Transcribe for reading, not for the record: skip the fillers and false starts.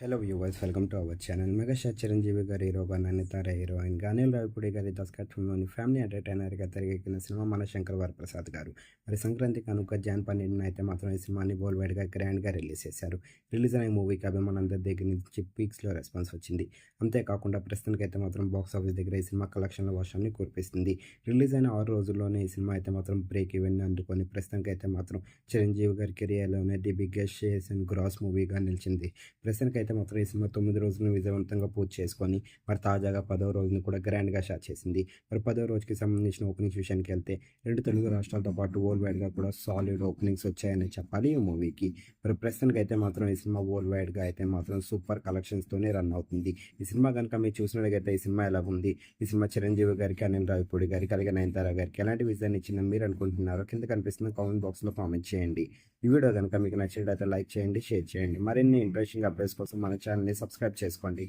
Hello viewers, welcome to our channel. Megastar Chiranjeevi గారి హీరోగా, నన్నితార హీరోయిన్గా, అనిల్ రావిపూడి గారి దర్శకత్వంలోని ఫ్యామిలీ ఎంటర్టైనర్గా తెరకెక్కిన సినిమా మన శంకర్ వరప్రసాద్ గారు. మరి సంక్రాంతి కనుక జాన్ 12న అయితే మాత్రం ఈ సినిమాని వరల్డ్ వైడ్గా గ్రాండ్గా రిలీజ్ చేశారు. రిలీజ్ అయిన మూవీకి అభిమానులందరి దగ్గర నుంచి పీక్స్లో రెస్పాన్స్ వచ్చింది. అంతేకాకుండా ప్రస్తుతానికి అయితే మాత్రం బాక్స్ ఆఫీస్ దగ్గర ఈ సినిమా కలెక్షన్ల వర్షాన్ని కురిపిస్తుంది. రిలీజ్ అయిన 6 రోజుల్లోనే ఈ సినిమా అయితే మాత్రం బ్రేక్ ఈవెన్ అందుకొని ప్రస్తుతానికి అయితే మాత్రం చిరంజీవి గారి కెరియర్లోనే the biggest shares and gross మూవీగా నిలిచింది. ప్రస్తుతానికి అయితే మాత్రం ఈ సినిమా 9 రోజులను విజయవంతంగా పూర్తి చేసుకొని మరి తాజాగా 10వ రోజును కూడా గ్రాండ్గా స్టార్ట్ చేసింది. మరి 10వ రోజుకి సంబంధించిన ఓపెనింగ్స్ విషయానికి వెళ్తే 2 తెలుగు రాష్ట్రాలతో పాటు వరల్డ్ వైడ్గా కూడా సాలిడ్ ఓపెనింగ్స్ వచ్చాయని చెప్పాలి ఈ మూవీకి. మరి ప్రస్తుతానికి అయితే మాత్రం ఈ సినిమా వరల్డ్ వైడ్గా అయితే మాత్రం సూపర్ కలెక్షన్స్తోనే రన్ అవుతుంది. ఈ సినిమా కనుక మీరు చూసినట్లయితే ఈ సినిమా ఎలా ఉంది, ఈ సినిమా చిరంజీవి గారికి, అనిల్ రావిపూడి గారికి, అలాగే నయనతార గారికి ఎలాంటి విజయాన్ని ఇచ్చిందని మీరు అనుకుంటున్నారో కింద కనిపిస్తున్న కామెంట్ బాక్స్లో కామెంట్ చేయండి. ఈ వీడియో కనుక మీకు నచ్చినట్లయితే లైక్ చేయండి, షేర్ చేయండి. మరిన్ని ఇంట్రెస్టింగ్ అప్డేట్స్ కోసం మన ఛానల్ని సబ్స్క్రైబ్ చేసుకోండి.